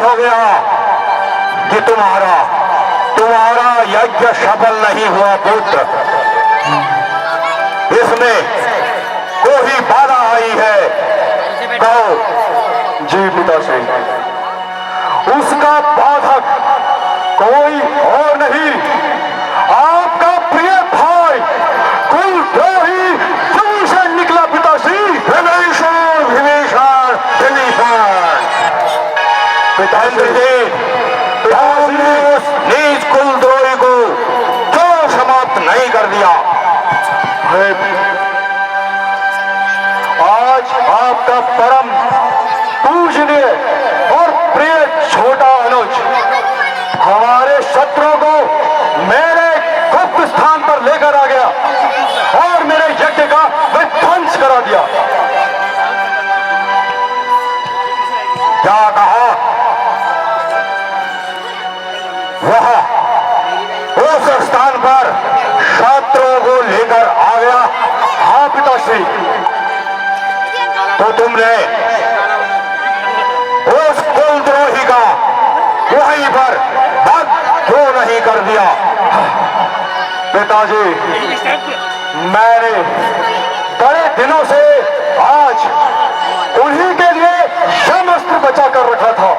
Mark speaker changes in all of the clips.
Speaker 1: साबित हो गया कि तुम्हारा यज्ञ सफल नहीं हुआ पुत्र। इसमें कोई बाधा आई है, कहो।
Speaker 2: जी पिताश्री,
Speaker 1: उसका बाधक कोई और नहीं, आपका प्रिय भाई कुलद्रोही विभीषण निकला पिताश्री। विभीषण विभीषण विभीषण पिताश्री, आपने उस नीच कुलद्रोही को क्यों समाप्त नहीं कर दिया?
Speaker 2: आज आपका परम पूजनीय और प्रिय छोटा अनुज हमारे शत्रुओं को मेरे गुप्त स्थान पर लेकर आ गया और मेरे यज्ञ का विध्वंस करा दिया।
Speaker 1: क्या कहा? वह उस स्थान पर शत्रुओं को लेकर आ गया?
Speaker 2: हाँ पिताश्री।
Speaker 1: तो तुमने उस कुलद्रोही का वहीं पर वध क्यों नहीं कर दिया?
Speaker 2: पिताजी, मैंने बड़े दिनों से आज उन्हीं के लिए यमअस्त्र बचा कर रखा था।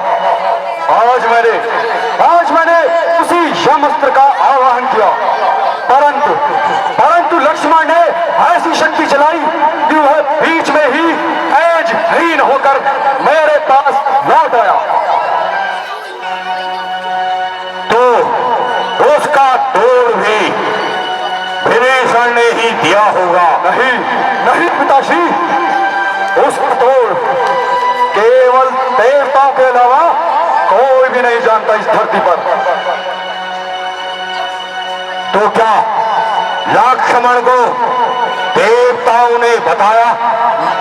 Speaker 2: आज मैंने उसी यमअस्त्र का आवाहन किया, परंतु लक्ष्मण ने ऐसी शक्ति चलाई कि वह बीच में ही एजहीन होकर मेरे पास लौट आया।
Speaker 1: तो उसका तोड़ भी विभीषण ने ही दिया होगा।
Speaker 2: नहीं पिताश्री, उसका तोड़ केवल देवताओं के अलावा कोई भी नहीं जानता इस धरती पर।
Speaker 1: तो क्या लक्ष्मण को देवताओं ने बताया?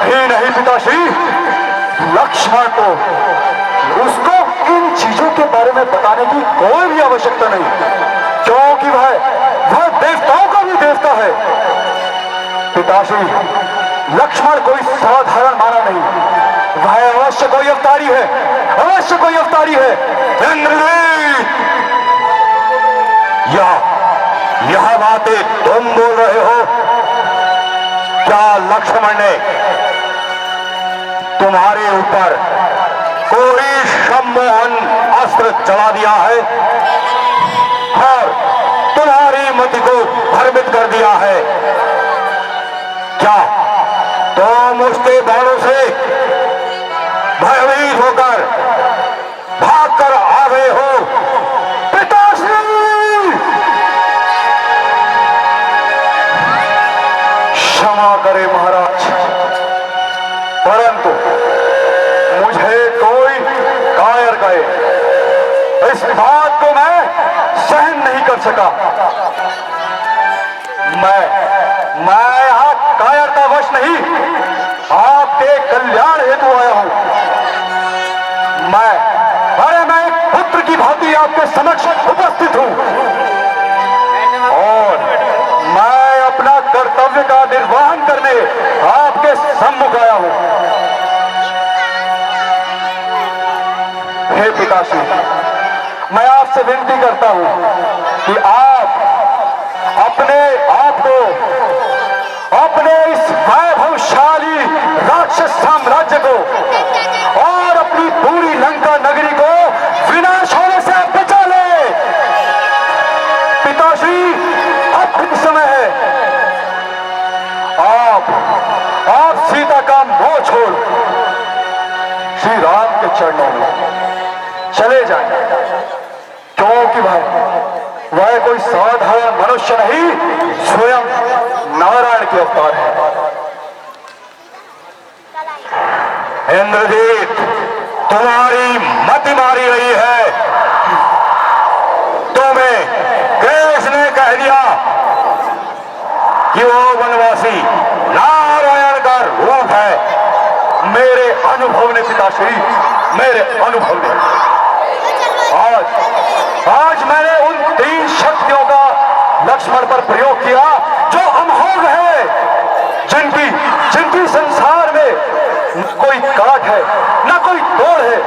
Speaker 2: नहीं पिताश्री, लक्ष्मण को उसको इन चीजों के बारे में बताने की कोई भी आवश्यकता नहीं, क्योंकि वह देवताओं का भी देवता है। पिताश्री, लक्ष्मण कोई साधारण मानव नहीं, वह अवश्य कोई अवतारी है, अवश्य कोई अवतारी है।
Speaker 1: इंद्रजीत, यह बातें तुम बोल रहे हो? क्या लक्ष्मण ने तुम्हारे ऊपर कोई सम्मोहन अस्त्र चला दिया है और तुम्हारी मति को भ्रमित कर दिया है? क्या तुम उसके बाणों से भयभीत होकर भागकर आ गए हो?
Speaker 2: क्षमा करे महाराज, परंतु मुझे कोई कायर कहे, इस बात को मैं सहन नहीं कर सका। मैं यहाँ कायरता वश नहीं, आपके कल्याण हेतु आया हूं। मैं एक पुत्र की भांति आपके समक्ष उपस्थित हूं और मैं अपना कर्तव्य का निर्वहन करने आपके सम्मुख आया हूं। हे पिताश्री, मैं आपसे विनती करता हूं कि आप अपने आप को अपने इस वैभवशाली राक्षस साम्राज्य को और अपनी पूरी लंका नगरी को विनाश होने से बचा ले। पिताश्री, अब भी समय है, आप सीता का मोह छोड़ श्री राम के चरणों में चले जाएं, क्योंकि वह कोई साधारण मनुष्य नहीं, स्वयं नारायण के अवतार है।
Speaker 1: इंद्रजीत, तुम्हारी मति मारी रही है। तुम्हें किसने कह दिया कि वो वनवासी नारायण का रूप है?
Speaker 2: मेरे अनुभव ने पिताश्री, मेरे अनुभव ने। आज मैंने उन 3 शक्तियों का लक्ष्मण पर प्रयोग किया जो अमोघ है, जिनकी संसार में न कोई काट है, न कोई तोड़ है।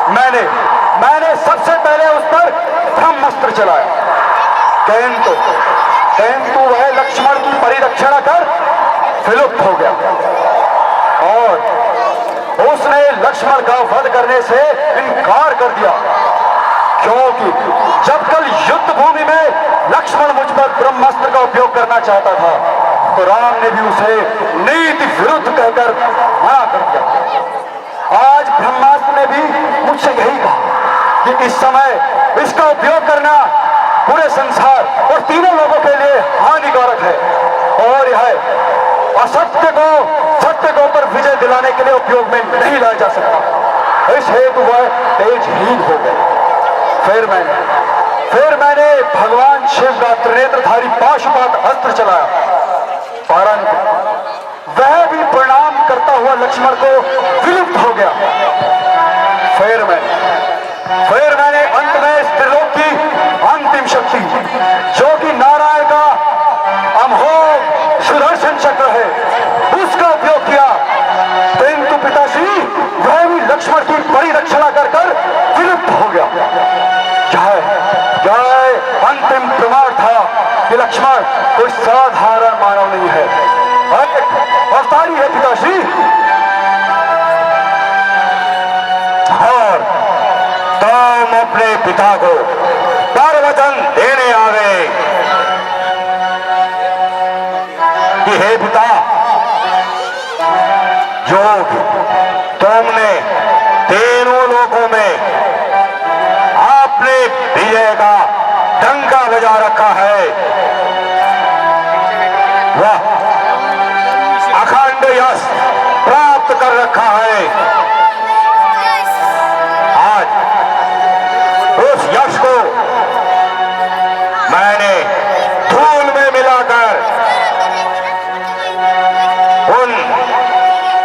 Speaker 2: मैंने सबसे पहले उस पर ब्रह्मास्त्र चलाया, किंतु वह लक्ष्मण की परिरक्षणा कर विलुप्त हो गया और उसने लक्ष्मण का वध करने से इनकार कर दिया, क्योंकि जब कल युद्ध भूमि में लक्ष्मण मुझ पर ब्रह्मास्त्र का उपयोग करना चाहता था तो राम ने भी उसे नीति विरुद्ध कहकर मना कर दिया। आज ब्रह्मास्त्र ने भी मुझसे यही कहा कि इस समय इसका उपयोग करना पूरे संसार और तीनों लोगों के लिए हानिकारक है और यह असत्य को सत्य के ऊपर विजय दिलाने के लिए उपयोग में नहीं लाया जा सकता। इस हेतु वह तेजहीन हो गए। फिर मैंने भगवान शिव का त्रिनेत्रधारी पाशुपात अस्त्र चलाया, परंतु वह भी प्रणाम करता हुआ लक्ष्मण को विलुप्त हो गया। फिर मैंने अंत में इस त्रिलोक की अंतिम शक्ति जो कि नारायण का अमोघ सुदर्शन चक्र है उसका उपयोग किया, किंतु पिताश्री वह भी लक्ष्मण की परिरक्षणा कर विलुप्त हो गया। यह अंतिम प्रमाण था कि लक्ष्मण कोई साधारण मानव नहीं है, एक अवतारी है पिताश्री।
Speaker 1: और तुम अपने पिता को प्रवचन देने आ गए कि हे पिता, जो तुमने तीनों लोकों में अपने विजय का डंका बजा रखा है, वह अखंड यश प्राप्त कर रखा है। आज उस यश को मैंने धूल में मिलाकर उन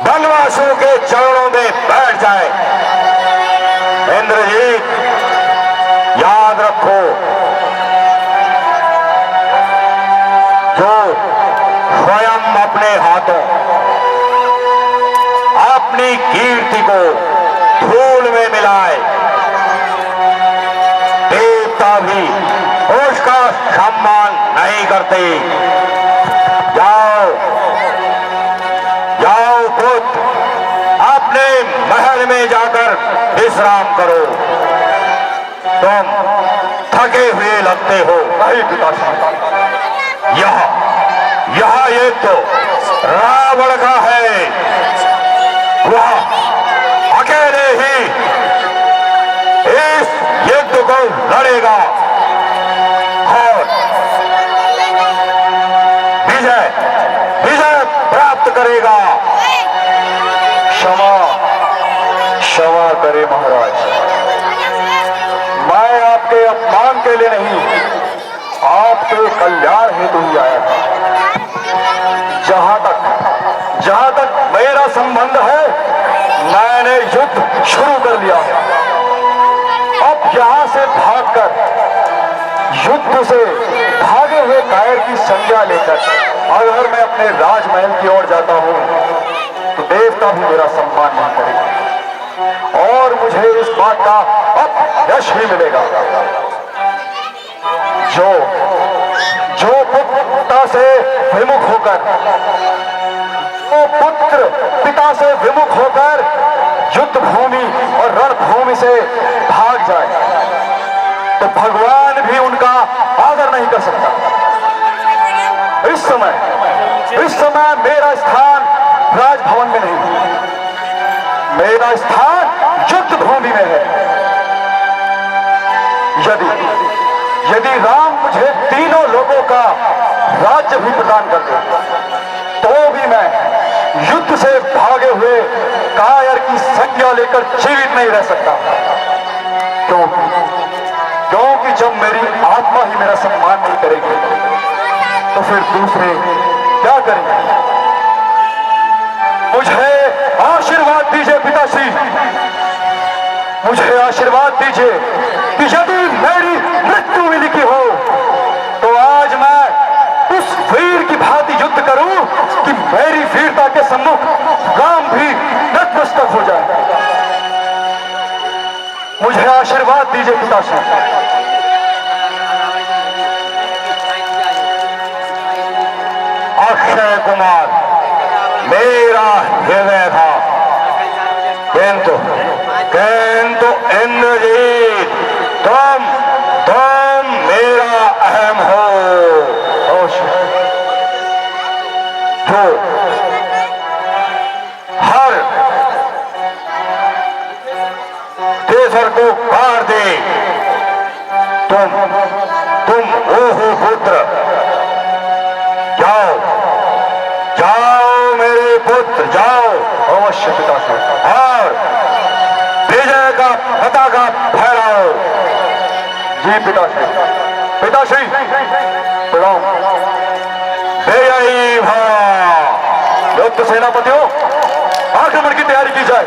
Speaker 1: वनवासियों के चरणों में बैठ जाए। इंद्रजीत, याद रखो, जो स्वयं अपने हाथों अपनी कीर्ति को धूल में मिलाए, देवता भी उसका सम्मान नहीं करते। जाओ पुत्र, अपने महल में जाकर विश्राम करो, तुम थके हुए लगते हो।
Speaker 2: नहीं पिताश्री,
Speaker 1: यह युद्ध रावण का है, वह अकेले ही इस युद्ध को लड़ेगा और विजय प्राप्त करेगा। क्षमा करे महाराज,
Speaker 2: मैं आपके अपमान के लिए नहीं, आपके कल्याण हेतु ही आया था। जहां तक मेरा संबंध है, मैंने युद्ध शुरू कर लिया। अब यहां से भागकर युद्ध से भागे हुए कायर की संज्ञा लेकर अगर मैं अपने राजमहल की ओर जाता हूं तो देवता भी मेरा सम्मान नहीं करेगा और मुझे इस बात का अब यश ही मिलेगा। जो पिता से विमुख होकर पुत्र पिता से विमुख होकर युद्ध भूमि और रणभूमि से भाग जाए तो भगवान भी उनका आदर नहीं कर सकता। इस समय मेरा स्थान राजभवन में नहीं, मेरा स्थान युद्ध भूमि में है। यदि राम मुझे तीनों लोगों का राज्य भी प्रदान कर दे तो भी मैं युद्ध से भागे हुए कायर की संज्ञा लेकर जीवित नहीं रह सकता, क्योंकि जब मेरी आत्मा ही मेरा सम्मान नहीं करेगी तो फिर दूसरे क्या करेंगे। मुझे आशीर्वाद दीजिए पिताश्री, मुझे आशीर्वाद दीजिए कि यदि मेरी मृत्यु भी लिखी हो तो आज मैं उस वीर की भांति युद्ध करूं कि मेरी वीरता के सम्मुख राम भी नतमस्तक हो जाए। आशीर्वाद दीजिए पिताश्री।
Speaker 1: अक्षय कुमार मेरा हृदय था, किंतु किंतु इंद्रजीत तुम मेरा अहम हो। जो हर केसर को काट दे, तुम वो हो पुत्र। जाओ जाओ मेरे पुत्र जाओ,
Speaker 2: अवश्य पिताश्री।
Speaker 1: और विजय का पताका फहराओ।
Speaker 2: जी पिताश्री। पिताश्री प्रणाम।
Speaker 1: विजयी भव।
Speaker 2: युद्ध सेनापतियों, आक्रमण की तैयारी की जाए।